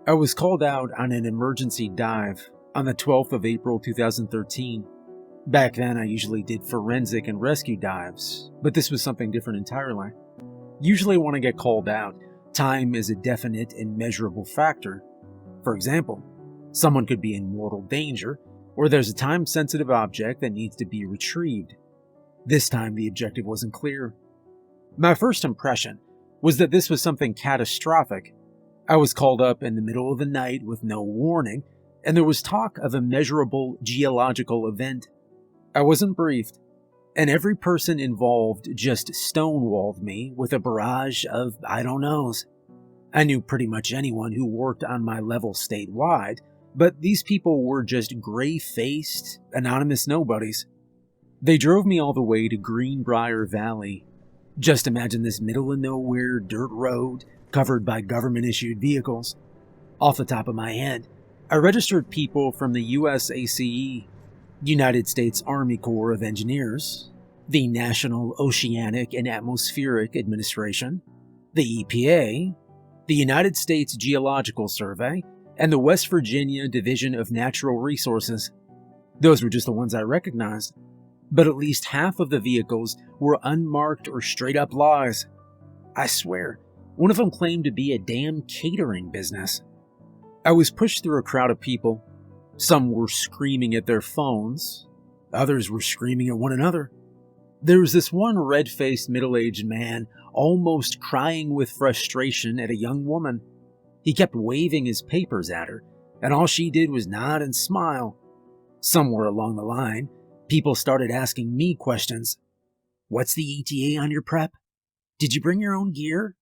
I was called out on an emergency dive on the 12th of April 2013. Back then, I usually did forensic and rescue dives, but this was something different entirely. Usually when I get called out, time is a definite and measurable factor. For example, someone could be in mortal danger, or there's a time-sensitive object that needs to be retrieved. This time, the objective wasn't clear. My first impression was that this was something catastrophic. I was called up in the middle of the night with no warning, and there was talk of a measurable geological event. I wasn't briefed, and every person involved just stonewalled me with a barrage of I don't knows. I knew pretty much anyone who worked on my level statewide, but these people were just gray-faced, anonymous nobodies. They drove me all the way to Greenbrier Valley. Just imagine this middle-of-nowhere dirt road covered by government-issued vehicles. Off the top of my head, I registered people from the USACE, United States Army Corps of Engineers, the National Oceanic and Atmospheric Administration, the EPA, the United States Geological Survey, and the West Virginia Division of Natural Resources. Those were just the ones I recognized, but at least half of the vehicles were unmarked or straight-up lies. I swear, one of them claimed to be a damn catering business. I was pushed through a crowd of people. Some were screaming at their phones. Others were screaming at one another. There was this one red-faced middle-aged man almost crying with frustration at a young woman. He kept waving his papers at her, and all she did was nod and smile. Somewhere along the line, people started asking me questions. What's the ETA on your prep? Did you bring your own gear?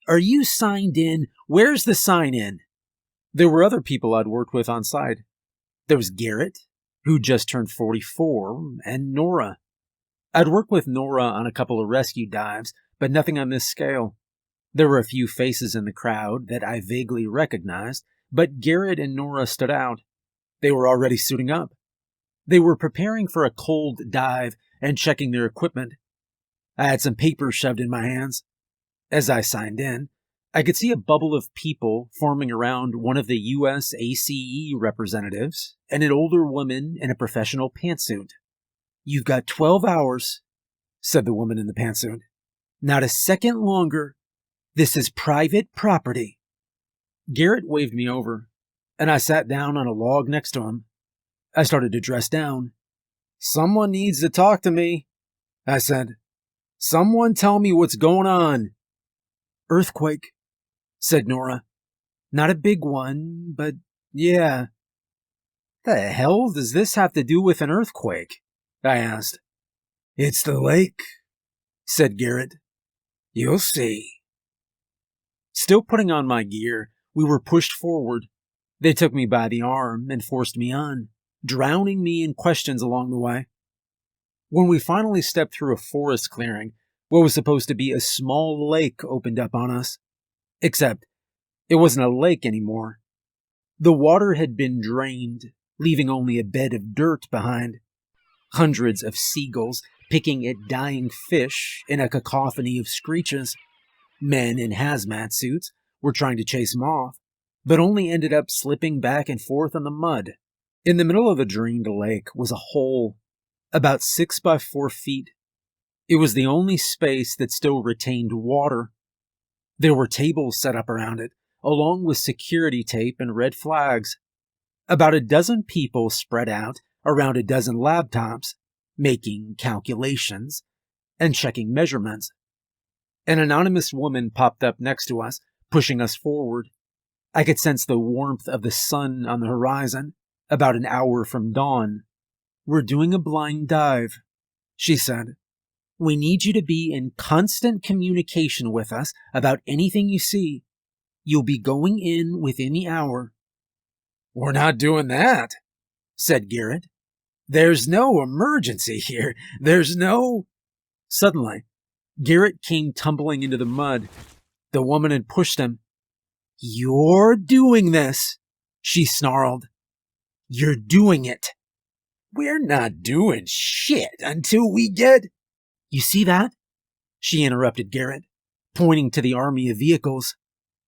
Are you signed in? Where's the sign-in? There were other people I'd worked with on site. There was Garrett, who just turned 44, and Nora. I'd worked with Nora on a couple of rescue dives, but nothing on this scale. There were a few faces in the crowd that I vaguely recognized, but Garrett and Nora stood out. They were already suiting up. They were preparing for a cold dive and checking their equipment. I had some papers shoved in my hands. As I signed in, I could see a bubble of people forming around one of the USACE representatives and an older woman in a professional pantsuit. "You've got 12 hours, said the woman in the pantsuit. "Not a second longer. This is private property." Garrett waved me over, and I sat down on a log next to him. I started to dress down. "Someone needs to talk to me," I said. "Someone tell me what's going on." "Earthquake," said Nora. "Not a big one, but yeah." "The hell does this have to do with an earthquake?" I asked. "It's the lake," said Garrett. "You'll see." Still putting on my gear, we were pushed forward. They took me by the arm and forced me on, drowning me in questions along the way. When we finally stepped through a forest clearing, what was supposed to be a small lake opened up on us. Except, it wasn't a lake anymore. The water had been drained, leaving only a bed of dirt behind. Hundreds of seagulls picking at dying fish in a cacophony of screeches. Men in hazmat suits were trying to chase them off, but only ended up slipping back and forth on the mud. In the middle of the drained lake was a hole, about 6 by 4 feet. It was the only space that still retained water. There were tables set up around it, along with security tape and red flags. About a dozen people spread out around a dozen laptops, making calculations and checking measurements. An anonymous woman popped up next to us, pushing us forward. I could sense the warmth of the sun on the horizon, about an hour from dawn. "We're doing a blind dive," she said. "We need you to be in constant communication with us about anything you see. You'll be going in within the hour." "We're not doing that," said Garrett. "There's no emergency here. There's no—" Suddenly, Garrett came tumbling into the mud. The woman had pushed him. "You're doing this," she snarled. "You're doing it." "We're not doing shit until we get—" "You see that?" she interrupted Garrett, pointing to the army of vehicles.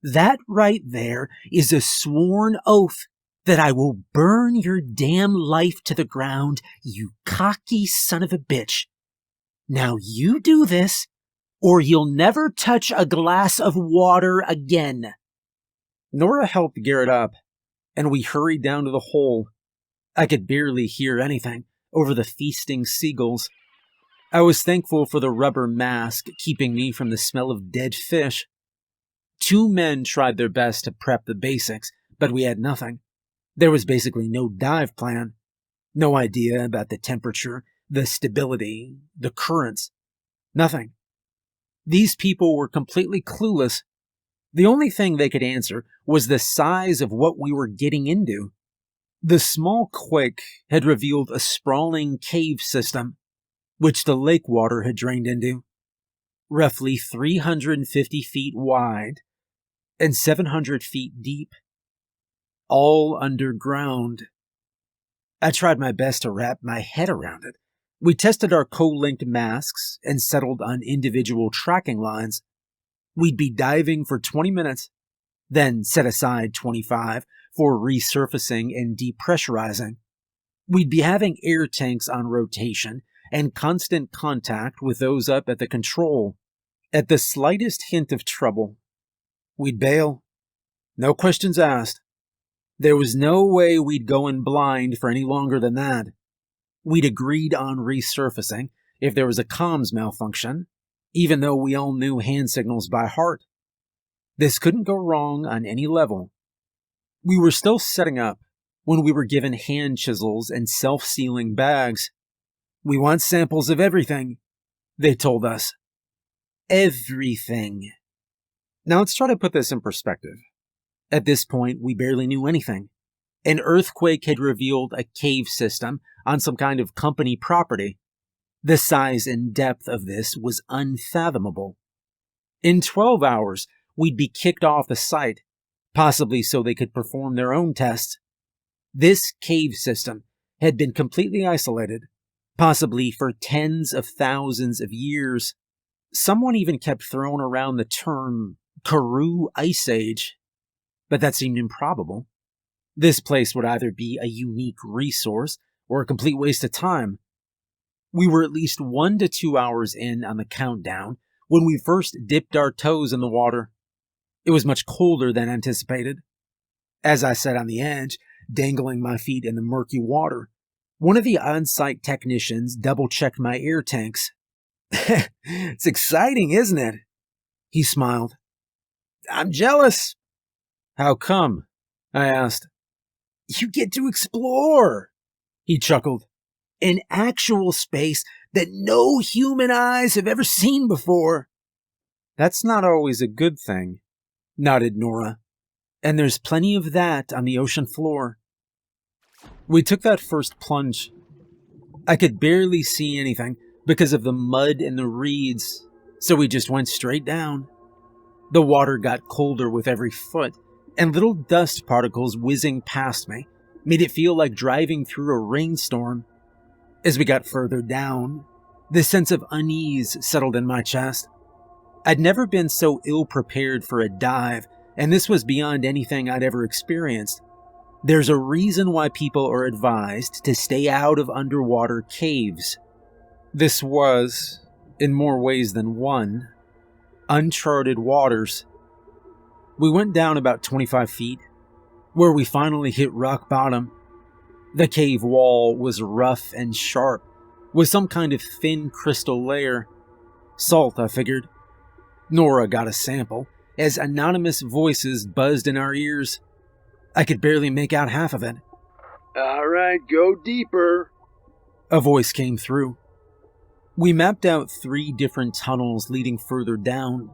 That right there is a sworn oath that I will burn your damn life to the ground, you cocky son of a bitch. Now you do this, or you'll never touch a glass of water again." Nora helped Garrett up, and we hurried down to the hole. I could barely hear anything over the feasting seagulls. I was thankful for the rubber mask keeping me from the smell of dead fish. 2 men tried their best to prep the basics, but we had nothing. There was basically no dive plan. No idea about the temperature, the stability, the currents. Nothing. These people were completely clueless. The only thing they could answer was the size of what we were getting into. The small quake had revealed a sprawling cave system, which the lake water had drained into, roughly 350 feet wide and 700 feet deep, all underground. I tried my best to wrap my head around it. We tested our co-linked masks and settled on individual tracking lines. We'd be diving for 20 minutes, then set aside 25 for resurfacing and depressurizing. We'd be having air tanks on rotation and constant contact with those up at the control. At the slightest hint of trouble, we'd bail. No questions asked. There was no way we'd go in blind for any longer than that. We'd agreed on resurfacing if there was a comms malfunction, even though we all knew hand signals by heart. This couldn't go wrong on any level. We were still setting up when we were given hand chisels and self-sealing bags. "We want samples of everything," they told us. Everything. Now let's try to put this in perspective. At this point, we barely knew anything. An earthquake had revealed a cave system on some kind of company property. The size and depth of this was unfathomable. In 12 hours, we'd be kicked off the site, possibly so they could perform their own tests. This cave system had been completely isolated, possibly for tens of thousands of years. Someone even kept throwing around the term Karoo Ice Age, but that seemed improbable. This place would either be a unique resource or a complete waste of time. We were at least 1 to 2 hours in on the countdown when we first dipped our toes in the water. It was much colder than anticipated. As I sat on the edge, dangling my feet in the murky water, one of the on-site technicians double-checked my air tanks. "It's exciting, isn't it?" He smiled. "I'm jealous." "How come?" I asked. "You get to explore," he chuckled. "An actual space that no human eyes have ever seen before." "That's not always a good thing," nodded Nora. "And there's plenty of that on the ocean floor." We took that first plunge. I could barely see anything because of the mud and the reeds, so we just went straight down. The water got colder with every foot, and little dust particles whizzing past me made it feel like driving through a rainstorm. As we got further down, the sense of unease settled in my chest. I'd never been so ill-prepared for a dive, and this was beyond anything I'd ever experienced. There's a reason why people are advised to stay out of underwater caves. This was, in more ways than one, uncharted waters. We went down about 25 feet, where we finally hit rock bottom. The cave wall was rough and sharp, with some kind of thin crystal layer. Salt, I figured. Nora got a sample, as anonymous voices buzzed in our ears. I could barely make out half of it. "All right, go deeper," a voice came through. We mapped out 3 different tunnels leading further down.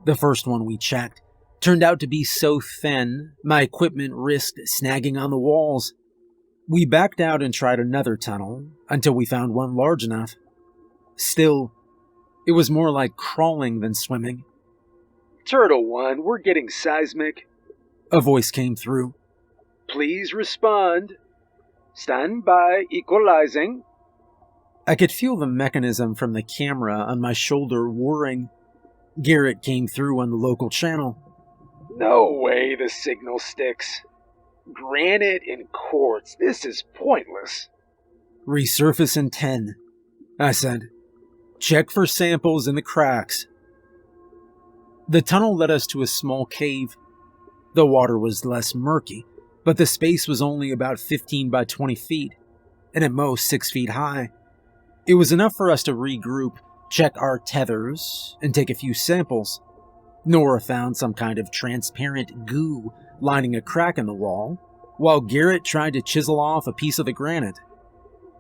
The first one we checked turned out to be so thin, my equipment risked snagging on the walls. We backed out and tried another tunnel until we found one large enough. Still, it was more like crawling than swimming. "Turtle One, we're getting seismic," a voice came through. "Please respond. Stand by, equalizing." I could feel the mechanism from the camera on my shoulder whirring. Garrett came through on the local channel. No way the signal sticks. Granite and quartz, this is pointless. Resurface in 10, I said. Check for samples in the cracks. The tunnel led us to a small cave. The water was less murky, but the space was only about 15 by 20 feet, and at most 6 feet high. It was enough for us to regroup, check our tethers, and take a few samples. Nora found some kind of transparent goo lining a crack in the wall, while Garrett tried to chisel off a piece of the granite.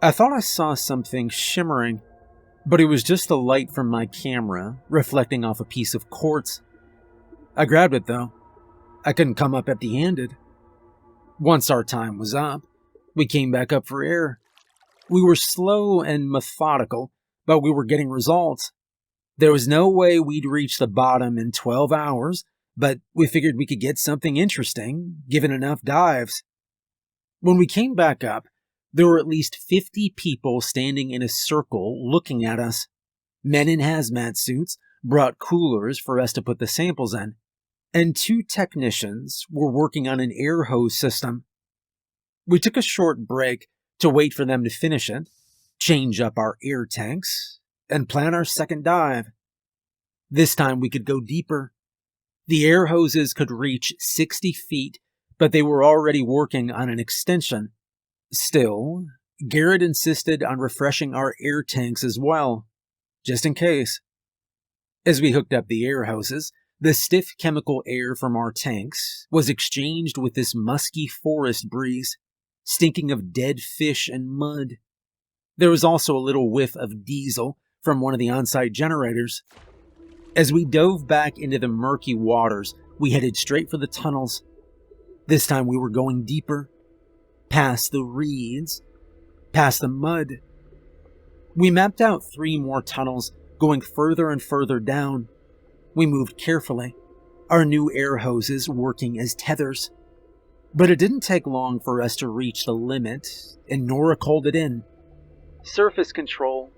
I thought I saw something shimmering, but it was just the light from my camera reflecting off a piece of quartz. I grabbed it though. I couldn't come up empty-handed. Once our time was up, we came back up for air. We were slow and methodical, but we were getting results. There was no way we'd reach the bottom in 12 hours, but we figured we could get something interesting, given enough dives. When we came back up, there were at least 50 people standing in a circle looking at us. Men in hazmat suits brought coolers for us to put the samples in, and 2 technicians were working on an air hose system. We took a short break to wait for them to finish it, change up our air tanks, and plan our second dive. This time we could go deeper. The air hoses could reach 60 feet, but they were already working on an extension. Still, Garrett insisted on refreshing our air tanks as well, just in case. As we hooked up the air hoses, the stiff chemical air from our tanks was exchanged with this musky forest breeze, stinking of dead fish and mud. There was also a little whiff of diesel from one of the on-site generators. As we dove back into the murky waters, we headed straight for the tunnels. This time we were going deeper, past the reeds, past the mud. We mapped out 3 more tunnels, going further and further down. We moved carefully, our new air hoses working as tethers. But it didn't take long for us to reach the limit, and Nora called it in. Surface control.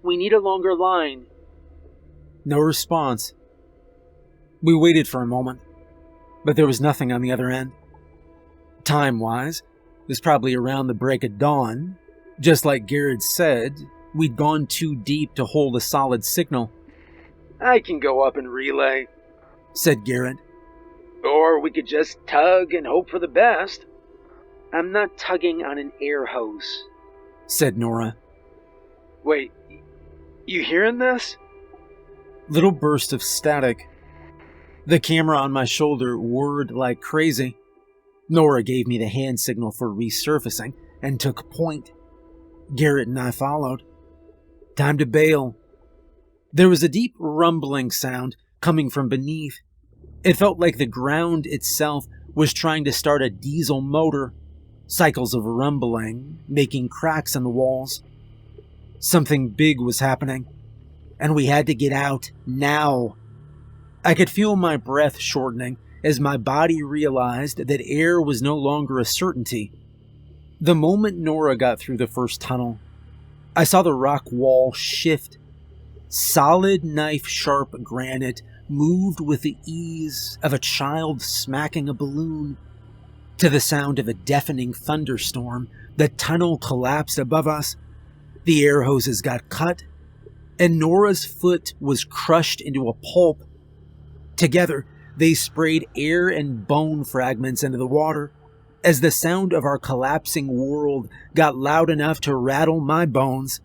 We need a longer line. No response. We waited for a moment, but there was nothing on the other end. Time-wise, it was probably around the break of dawn. Just like Garrett said, we'd gone too deep to hold a solid signal. I can go up and relay. Said Garrett. Or we could just tug and hope for the best. I'm not tugging on an air hose. Said Nora. Wait, you hearing this? Little burst of static. The camera on my shoulder whirred like crazy. Nora gave me the hand signal for resurfacing and took point. Garrett and I followed. Time to bail. There was a deep rumbling sound coming from beneath. It felt like the ground itself was trying to start a diesel motor. Cycles of rumbling, making cracks in the walls. Something big was happening, and we had to get out now. I could feel my breath shortening as my body realized that air was no longer a certainty. The moment Nora got through the first tunnel, I saw the rock wall shift. Solid knife-sharp granite moved with the ease of a child smacking a balloon. To the sound of a deafening thunderstorm, the tunnel collapsed above us. The air hoses got cut, and Nora's foot was crushed into a pulp. Together, they sprayed air and bone fragments into the water. As the sound of our collapsing world got loud enough to rattle my bones,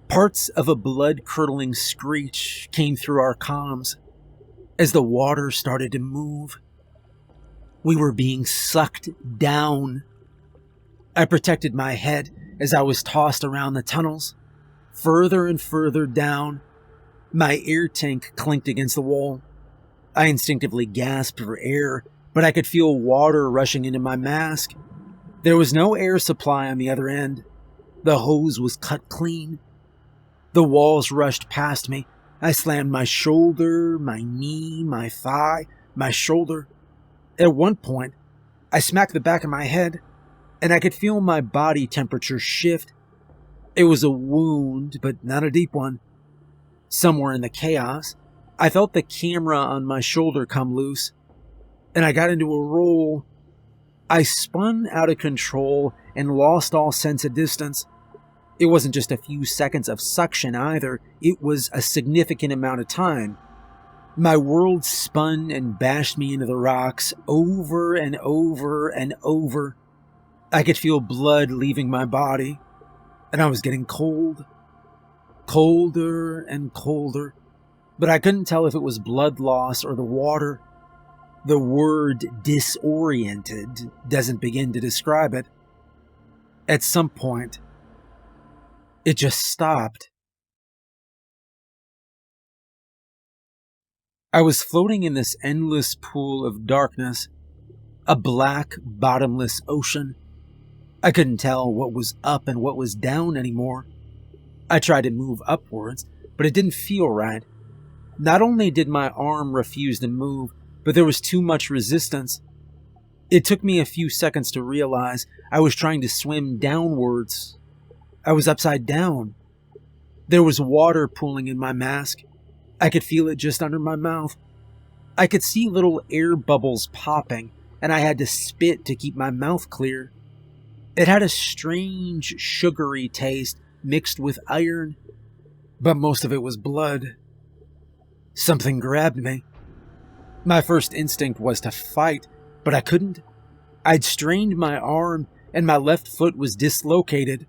parts of a blood-curdling screech came through our comms. As the water started to move, we were being sucked down. I protected my head as I was tossed around the tunnels. Further and further down, my air tank clinked against the wall. I instinctively gasped for air, but I could feel water rushing into my mask. There was no air supply on the other end. The hose was cut clean. The walls rushed past me. I slammed my shoulder, my knee, my thigh, my shoulder. At one point, I smacked the back of my head, and I could feel my body temperature shift. It was a wound, but not a deep one. Somewhere in the chaos, I felt the camera on my shoulder come loose. and I got into a roll. I spun out of control and lost all sense of distance. It wasn't just a few seconds of suction either, it was a significant amount of time. My world spun and bashed me into the rocks over and over and over. I could feel blood leaving my body, and I was getting cold. Colder and colder, but I couldn't tell if it was blood loss or the water. The word disoriented doesn't begin to describe it. At some point, it just stopped. I was floating in this endless pool of darkness, a black, bottomless ocean. I couldn't tell what was up and what was down anymore. I tried to move upwards, but it didn't feel right. Not only did my arm refuse to move, but there was too much resistance. It took me a few seconds to realize I was trying to swim downwards. I was upside down. There was water pooling in my mask. I could feel it just under my mouth. I could see little air bubbles popping, and I had to spit to keep my mouth clear. It had a strange, sugary taste mixed with iron, but most of it was blood. Something grabbed me. My first instinct was to fight, but I couldn't. I'd strained my arm, and my left foot was dislocated.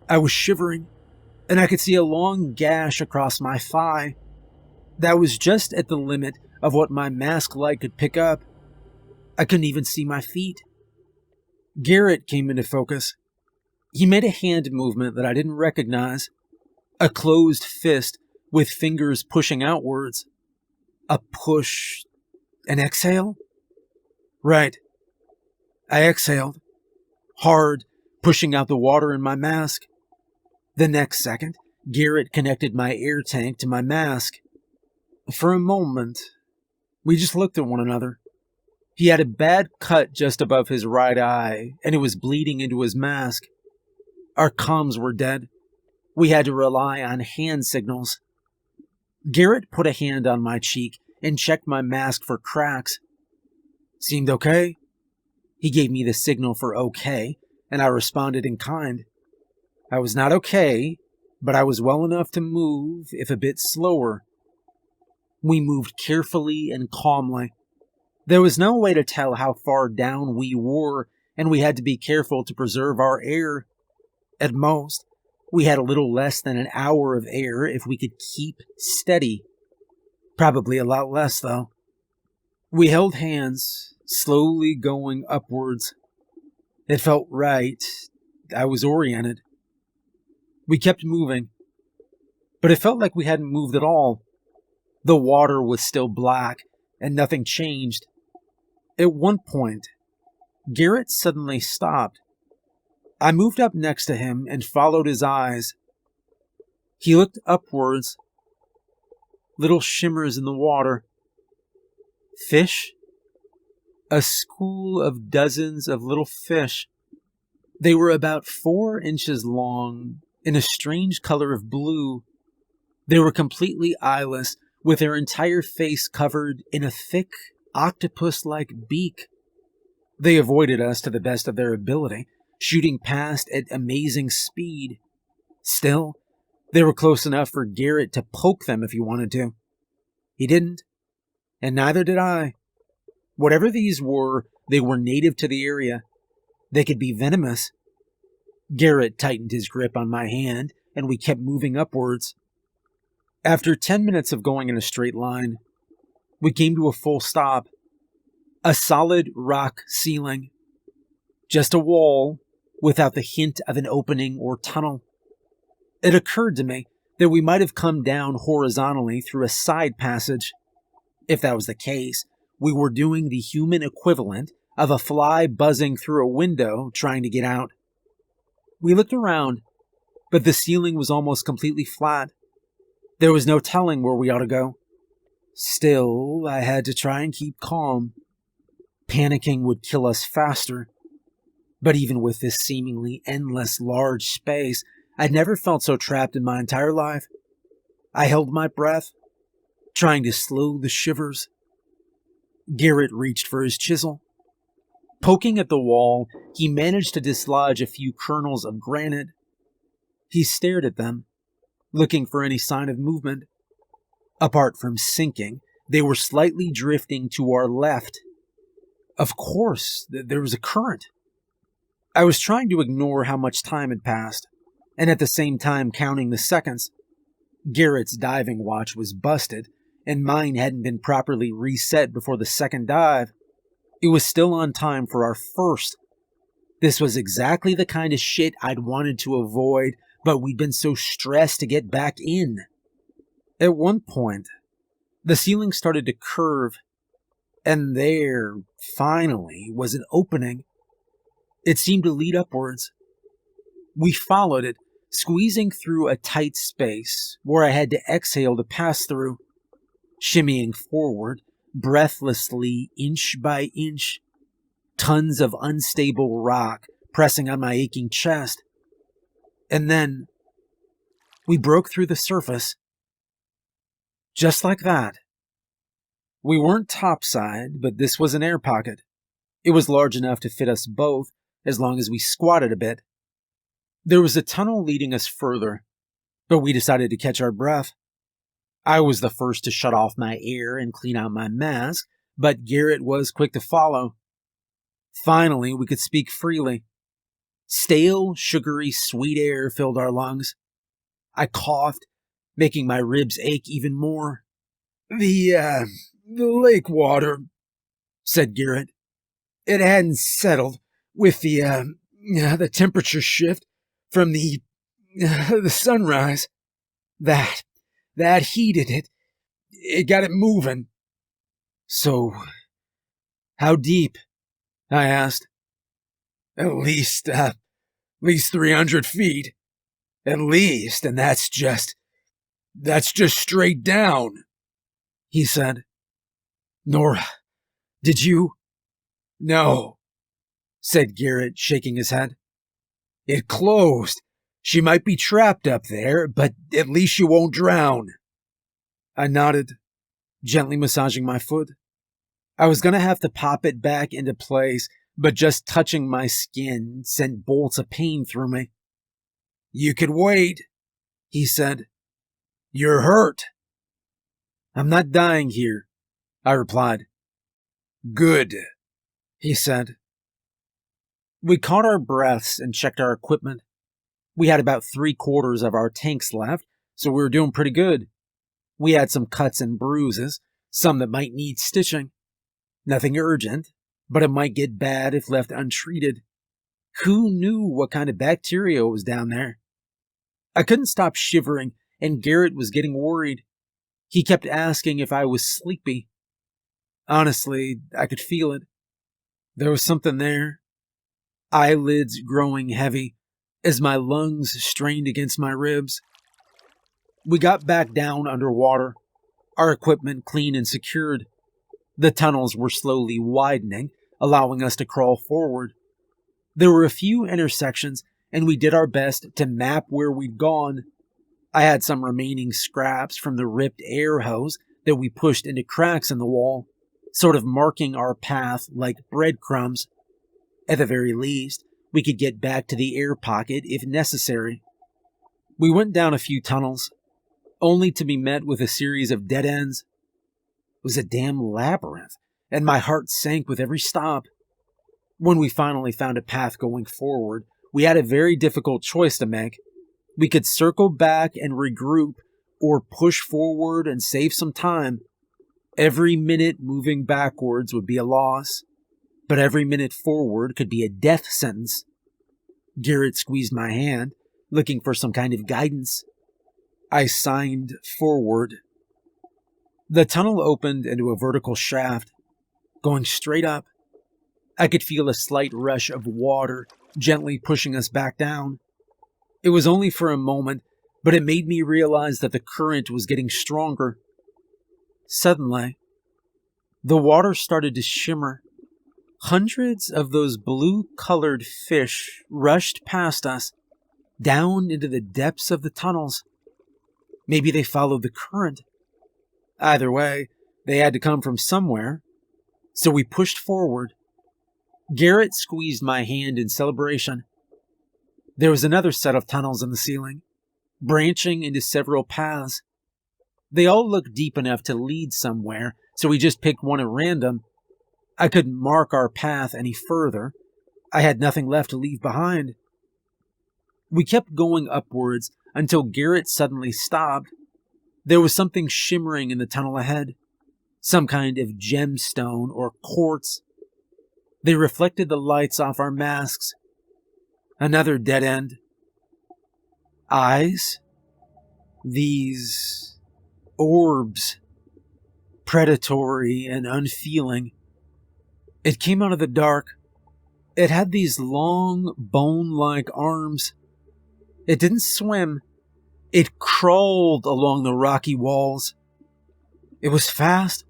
I was shivering, and I could see a long gash across my thigh. That was just at the limit of what my mask light could pick up. I couldn't even see my feet. Garrett came into focus. He made a hand movement that I didn't recognize. A closed fist with fingers pushing outwards. A push. An exhale? Right. I exhaled. Hard, pushing out the water in my mask. The next second, Garrett connected my air tank to my mask. For a moment, we just looked at one another. He had a bad cut just above his right eye, and it was bleeding into his mask. Our comms were dead. We had to rely on hand signals. Garrett put a hand on my cheek and checked my mask for cracks. Seemed okay. He gave me the signal for okay, and I responded in kind. I was not okay, but I was well enough to move, if a bit slower. We moved carefully and calmly. There was no way to tell how far down we were, and we had to be careful to preserve our air. At most, we had a little less than an hour of air if we could keep steady. Probably a lot less, though. We held hands, slowly going upwards. It felt right. I was oriented. We kept moving, but it felt like we hadn't moved at all. The water was still black, and nothing changed. At one point, Garrett suddenly stopped. I moved up next to him and followed his eyes. He looked upwards. Little shimmers in the water. Fish? A school of dozens of little fish. They were about 4 inches long, in a strange color of blue. They were completely eyeless, with their entire face covered in a thick, octopus-like beak. They avoided us to the best of their ability, shooting past at amazing speed. Still, they were close enough for Garrett to poke them if he wanted to. He didn't, and neither did I. Whatever these were, they were native to the area. They could be venomous. Garrett tightened his grip on my hand, and we kept moving upwards. After 10 minutes of going in a straight line, we came to a full stop. A solid rock ceiling. Just a wall, without the hint of an opening or tunnel. It occurred to me that we might have come down horizontally through a side passage. If that was the case, we were doing the human equivalent of a fly buzzing through a window trying to get out. We looked around, but the ceiling was almost completely flat. There was no telling where we ought to go. Still, I had to try and keep calm. Panicking would kill us faster. But even with this seemingly endless large space, I'd never felt so trapped in my entire life. I held my breath, trying to slow the shivers. Garrett reached for his chisel. Poking at the wall, he managed to dislodge a few kernels of granite. He stared at them, looking for any sign of movement. Apart from sinking, they were slightly drifting to our left. Of course, there was a current. I was trying to ignore how much time had passed, and at the same time counting the seconds. Garrett's diving watch was busted, and mine hadn't been properly reset before the second dive. It was still on time for our first. This was exactly the kind of shit I'd wanted to avoid, but we'd been so stressed to get back in. At one point, the ceiling started to curve, and there, finally, was an opening. It seemed to lead upwards. We followed it, squeezing through a tight space where I had to exhale to pass through, shimmying forward, breathlessly, inch by inch, tons of unstable rock pressing on my aching chest. And then, we broke through the surface. Just like that. We weren't topside, but this was an air pocket. It was large enough to fit us both, as long as we squatted a bit. There was a tunnel leading us further, but we decided to catch our breath. I was the first to shut off my air and clean out my mask, but Garrett was quick to follow. Finally, we could speak freely. Stale, sugary, sweet air filled our lungs. I coughed, making my ribs ache even more. The lake water, said Garrett. It hadn't settled with the temperature shift from the sunrise. That heated it. It got it moving. So, how deep? I asked. At least 300 feet. At least, and that's just straight down, he said. Nora, did you? No, said Garrett, shaking his head. It closed. She might be trapped up there, but at least she won't drown. I nodded, gently massaging my foot. I was going to have to pop it back into place, but just touching my skin sent bolts of pain through me. You could wait, he said. You're hurt. I'm not dying here, I replied. Good, he said. We caught our breaths and checked our equipment. We had about 3/4 of our tanks left, so we were doing pretty good. We had some cuts and bruises, some that might need stitching. Nothing urgent, but it might get bad if left untreated. Who knew what kind of bacteria was down there? I couldn't stop shivering, and Garrett was getting worried. He kept asking if I was sleepy. Honestly, I could feel it. There was something there. Eyelids growing heavy as my lungs strained against my ribs. We got back down underwater, our equipment clean and secured. The tunnels were slowly widening, allowing us to crawl forward. There were a few intersections, and we did our best to map where we'd gone. I had some remaining scraps from the ripped air hose that we pushed into cracks in the wall, sort of marking our path like breadcrumbs. At the very least, we could get back to the air pocket if necessary. We went down a few tunnels, only to be met with a series of dead ends. It was a damn labyrinth, and my heart sank with every stop. When we finally found a path going forward, we had a very difficult choice to make. We could circle back and regroup, or push forward and save some time. Every minute moving backwards would be a loss, but every minute forward could be a death sentence. Garrett squeezed my hand, looking for some kind of guidance. I signed forward. The tunnel opened into a vertical shaft, going straight up. I could feel a slight rush of water gently pushing us back down. It was only for a moment, but it made me realize that the current was getting stronger. Suddenly, the water started to shimmer. Hundreds of those blue-colored fish rushed past us, down into the depths of the tunnels. Maybe they followed the current. Either way, they had to come from somewhere. So we pushed forward. Garrett squeezed my hand in celebration. There was another set of tunnels in the ceiling, branching into several paths. They all looked deep enough to lead somewhere, so we just picked one at random. I couldn't mark our path any further. I had nothing left to leave behind. We kept going upwards until Garrett suddenly stopped. There was something shimmering in the tunnel ahead, some kind of gemstone or quartz. They reflected the lights off our masks. Another dead end. Eyes? These orbs, predatory and unfeeling. It came out of the dark. It had these long, bone-like arms. It didn't swim. It crawled along the rocky walls. It was fast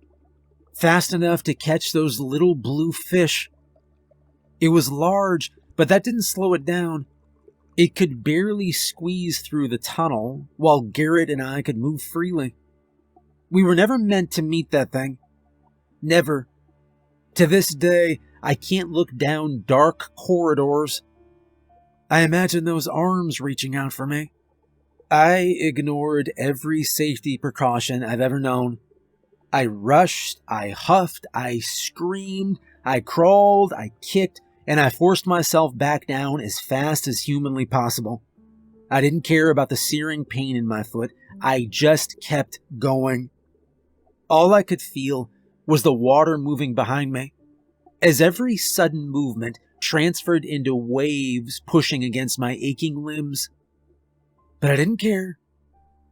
enough to catch those little blue fish. It was large, but that didn't slow it down. It could barely squeeze through the tunnel, while Garrett and I could move freely. We were never meant to meet that thing. Never. To this day, I can't look down dark corridors. I imagine those arms reaching out for me. I ignored every safety precaution I've ever known. I rushed, I huffed, I screamed, I crawled, I kicked, and I forced myself back down as fast as humanly possible. I didn't care about the searing pain in my foot. I just kept going. All I could feel was the water moving behind me, as every sudden movement transferred into waves pushing against my aching limbs. But I didn't care.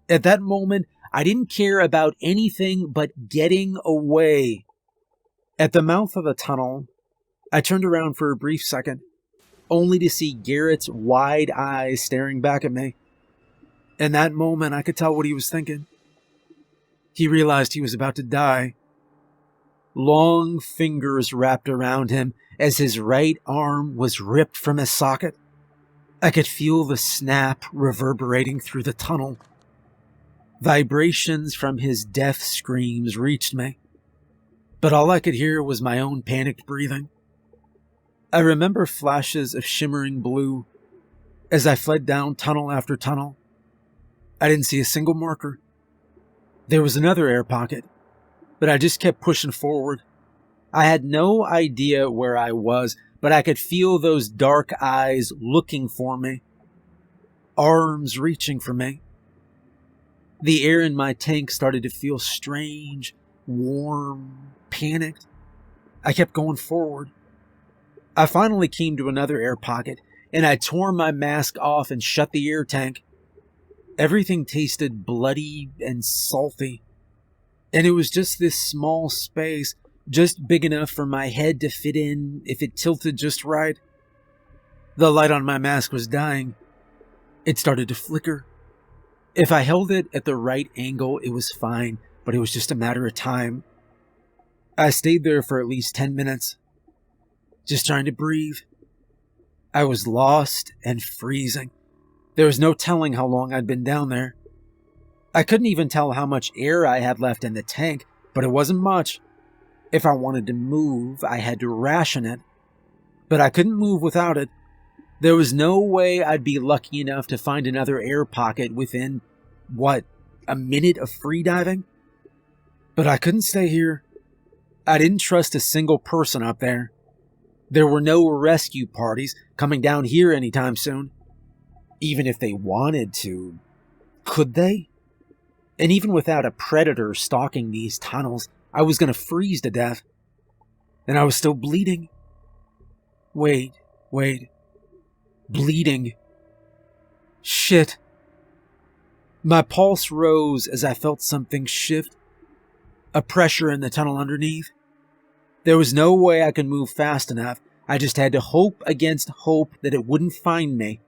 At that moment, I didn't care about anything but getting away. At the mouth of the tunnel, I turned around for a brief second, only to see Garrett's wide eyes staring back at me. In that moment, I could tell what he was thinking. He realized he was about to die. Long fingers wrapped around him as his right arm was ripped from his socket. I could feel the snap reverberating through the tunnel. Vibrations from his death screams reached me, but all I could hear was my own panicked breathing. I remember flashes of shimmering blue as I fled down tunnel after tunnel. I didn't see a single marker. There was another air pocket, but I just kept pushing forward. I had no idea where I was, but I could feel those dark eyes looking for me, arms reaching for me. The air in my tank started to feel strange, warm, panicked. I kept going forward. I finally came to another air pocket, and I tore my mask off and shut the air tank. Everything tasted bloody and salty, and it was just this small space, just big enough for my head to fit in if it tilted just right. The light on my mask was dying. It started to flicker. If I held it at the right angle, it was fine, but it was just a matter of time. I stayed there for at least 10 minutes, just trying to breathe. I was lost and freezing. There was no telling how long I'd been down there. I couldn't even tell how much air I had left in the tank, but it wasn't much. If I wanted to move, I had to ration it. But I couldn't move without it. There was no way I'd be lucky enough to find another air pocket within, a minute of freediving? But I couldn't stay here. I didn't trust a single person up there. There were no rescue parties coming down here anytime soon. Even if they wanted to, could they? And even without a predator stalking these tunnels, I was going to freeze to death. And I was still bleeding. Wait. Bleeding. Shit. My pulse rose as I felt something shift. A pressure in the tunnel underneath. There was no way I could move fast enough. I just had to hope against hope that it wouldn't find me.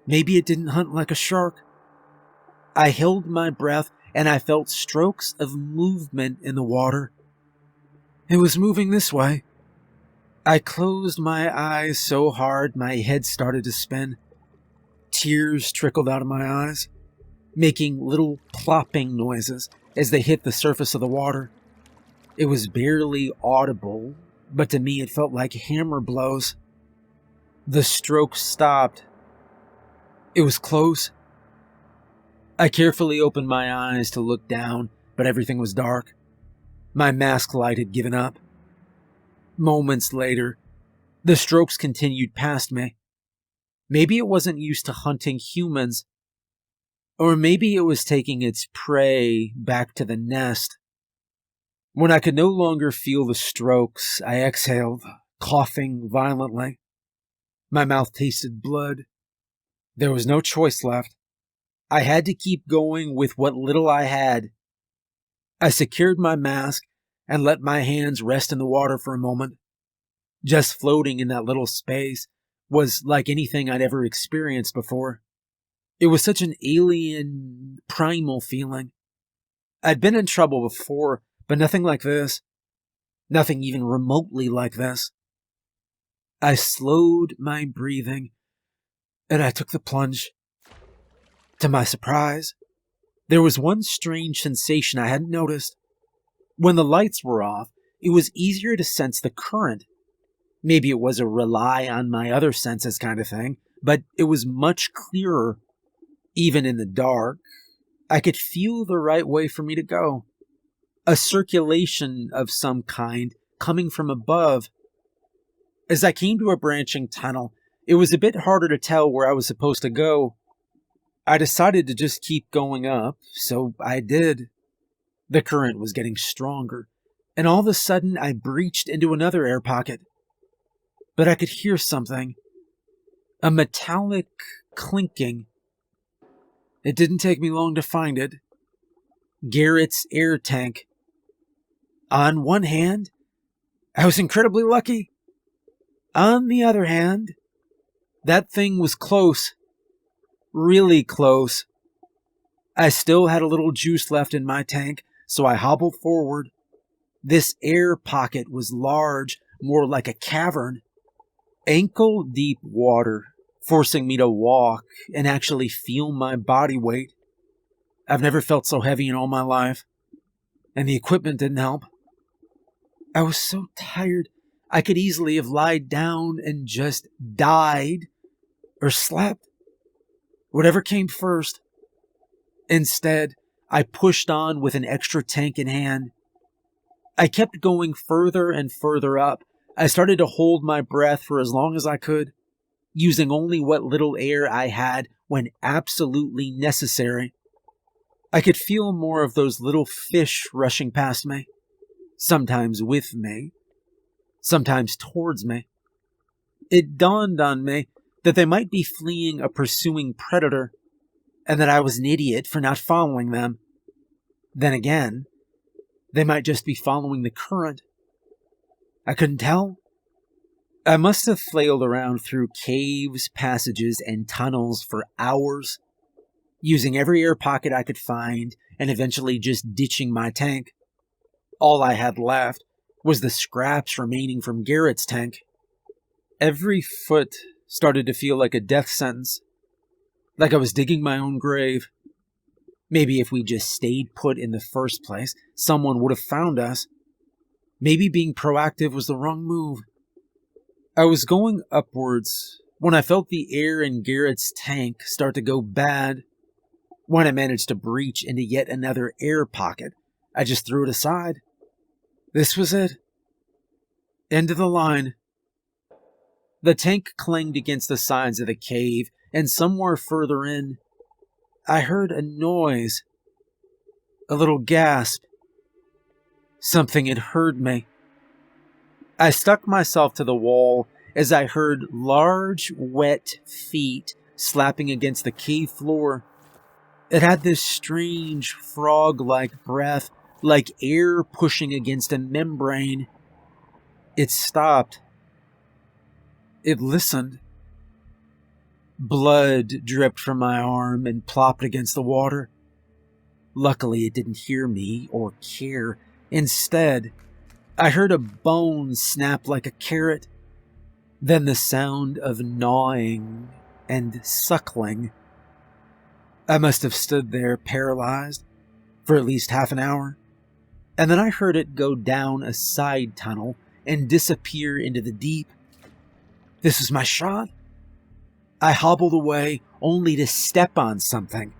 Maybe it didn't hunt like a shark. I held my breath and I felt strokes of movement in the water. It was moving this way. I closed my eyes so hard my head started to spin. Tears trickled out of my eyes, making little plopping noises as they hit the surface of the water. It was barely audible, but to me it felt like hammer blows. The stroke stopped. It was close. I carefully opened my eyes to look down, but everything was dark. My mask light had given up. Moments later, the strokes continued past me. Maybe it wasn't used to hunting humans, or maybe it was taking its prey back to the nest. When I could no longer feel the strokes, I exhaled, coughing violently. My mouth tasted blood. There was no choice left. I had to keep going with what little I had. I secured my mask and let my hands rest in the water for a moment. Just floating in that little space was like anything I'd ever experienced before. It was such an alien, primal feeling. I'd been in trouble before, but nothing like this. Nothing even remotely like this. I slowed my breathing, and I took the plunge. To my surprise, there was one strange sensation I hadn't noticed. When the lights were off, it was easier to sense the current. Maybe it was a rely on my other senses kind of thing, but it was much clearer. Even in the dark, I could feel the right way for me to go. A circulation of some kind coming from above. As I came to a branching tunnel, it was a bit harder to tell where I was supposed to go. I decided to just keep going up, so I did. The current was getting stronger, and all of a sudden I breached into another air pocket. But I could hear something. A metallic clinking. It didn't take me long to find it. Garrett's air tank. On one hand, I was incredibly lucky. On the other hand, that thing was close. Really close. I still had a little juice left in my tank, so I hobbled forward. This air pocket was large, more like a cavern. Ankle-deep water, forcing me to walk and actually feel my body weight. I've never felt so heavy in all my life, and the equipment didn't help. I was so tired, I could easily have lied down and just died or slept. Whatever came first. Instead, I pushed on with an extra tank in hand. I kept going further and further up. I started to hold my breath for as long as I could, using only what little air I had when absolutely necessary. I could feel more of those little fish rushing past me, sometimes with me, sometimes towards me. It dawned on me that they might be fleeing a pursuing predator, and that I was an idiot for not following them. Then again, they might just be following the current. I couldn't tell. I must have flailed around through caves, passages, and tunnels for hours, using every air pocket I could find and eventually just ditching my tank. All I had left was the scraps remaining from Garrett's tank. Every foot started to feel like a death sentence, like I was digging my own grave. Maybe if we just stayed put in the first place, someone would have found us. Maybe being proactive was the wrong move. I was going upwards when I felt the air in Garrett's tank start to go bad. When I managed to breach into yet another air pocket, I just threw it aside. This was it. End of the line. The tank clanged against the sides of the cave, and somewhere further in, I heard a noise. A little gasp. Something had heard me. I stuck myself to the wall as I heard large, wet feet slapping against the cave floor. It had this strange, frog-like breath, like air pushing against a membrane. It stopped. It listened. Blood dripped from my arm and plopped against the water. Luckily, it didn't hear me or care. Instead, I heard a bone snap like a carrot, then the sound of gnawing and suckling. I must have stood there paralyzed for at least half an hour. and then I heard it go down a side tunnel and disappear into the deep. This was my shot. I hobbled away only to step on something.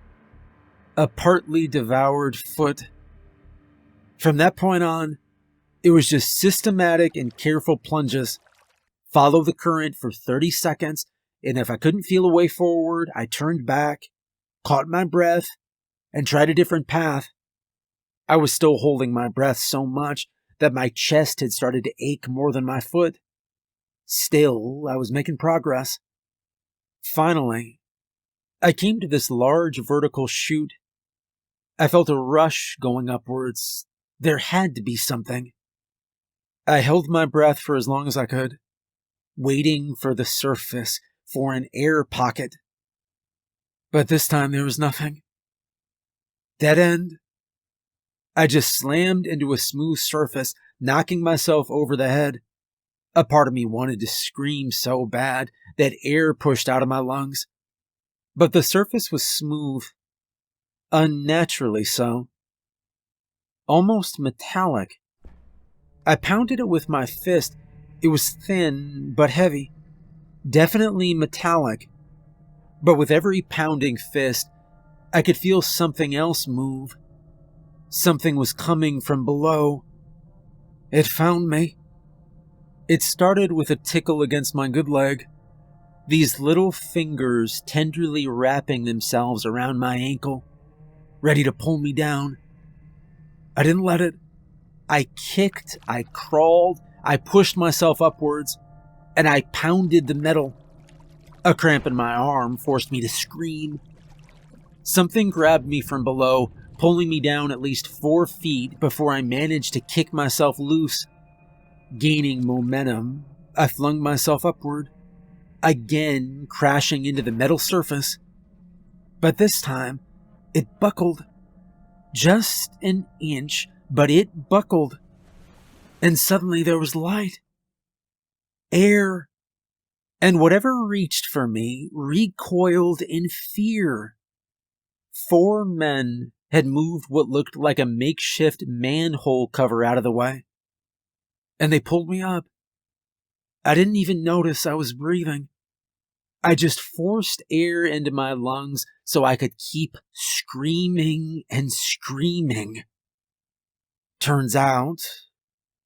A partly devoured foot. From that point on, it was just systematic and careful plunges. Follow the current for 30 seconds, and if I couldn't feel a way forward, I turned back, caught my breath, and tried a different path. I was still holding my breath so much that my chest had started to ache more than my foot. Still, I was making progress. Finally, I came to this large vertical chute. I felt a rush going upwards. There had to be something. I held my breath for as long as I could, waiting for the surface, for an air pocket. But this time there was nothing. Dead end. I just slammed into a smooth surface, knocking myself over the head. A part of me wanted to scream so bad that air pushed out of my lungs. But the surface was smooth. Unnaturally so. Almost metallic. I pounded it with my fist. It was thin, but heavy. Definitely metallic. But with every pounding fist, I could feel something else move. Something was coming from below. It found me. It started with a tickle against my good leg. These little fingers tenderly wrapping themselves around my ankle, ready to pull me down. I didn't let it. I kicked, I crawled, I pushed myself upwards, and I pounded the metal. A cramp in my arm forced me to scream. Something grabbed me from below, pulling me down at least 4 feet before I managed to kick myself loose. Gaining momentum, I flung myself upward, again crashing into the metal surface. But this time, it buckled. Just an inch, but it buckled. And suddenly there was light. Air. And whatever reached for me recoiled in fear. 4 men had moved what looked like a makeshift manhole cover out of the way. And they pulled me up. I didn't even notice I was breathing. I just forced air into my lungs so I could keep screaming and screaming. Turns out,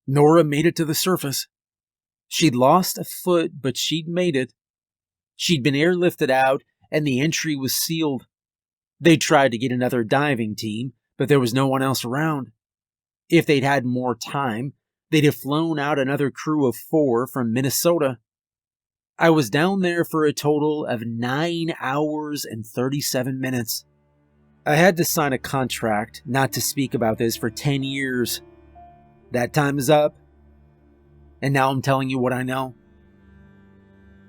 Nora made it to the surface. She'd lost a foot, but she'd made it. She'd been airlifted out, and the entry was sealed. They tried to get another diving team, but there was no one else around. If they'd had more time, they'd have flown out another crew of 4 from Minnesota. I was down there for a total of 9 hours and 37 minutes. I had to sign a contract not to speak about this for 10 years. That time is up. And now I'm telling you what I know.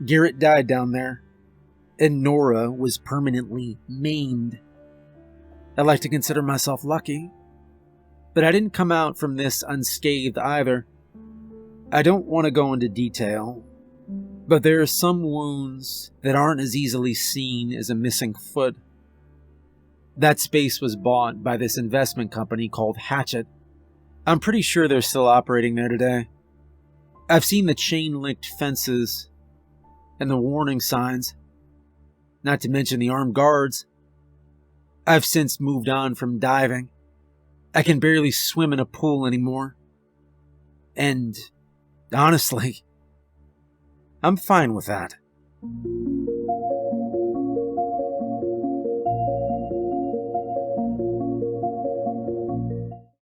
Garrett died down there, and Nora was permanently maimed. I like to consider myself lucky, but I didn't come out from this unscathed either. I don't want to go into detail, but there are some wounds that aren't as easily seen as a missing foot. That space was bought by this investment company called Hatchet. I'm pretty sure they're still operating there today. I've seen the chain-linked fences and the warning signs, not to mention the armed guards. I've since moved on from diving. I can barely swim in a pool anymore. And honestly, I'm fine with that.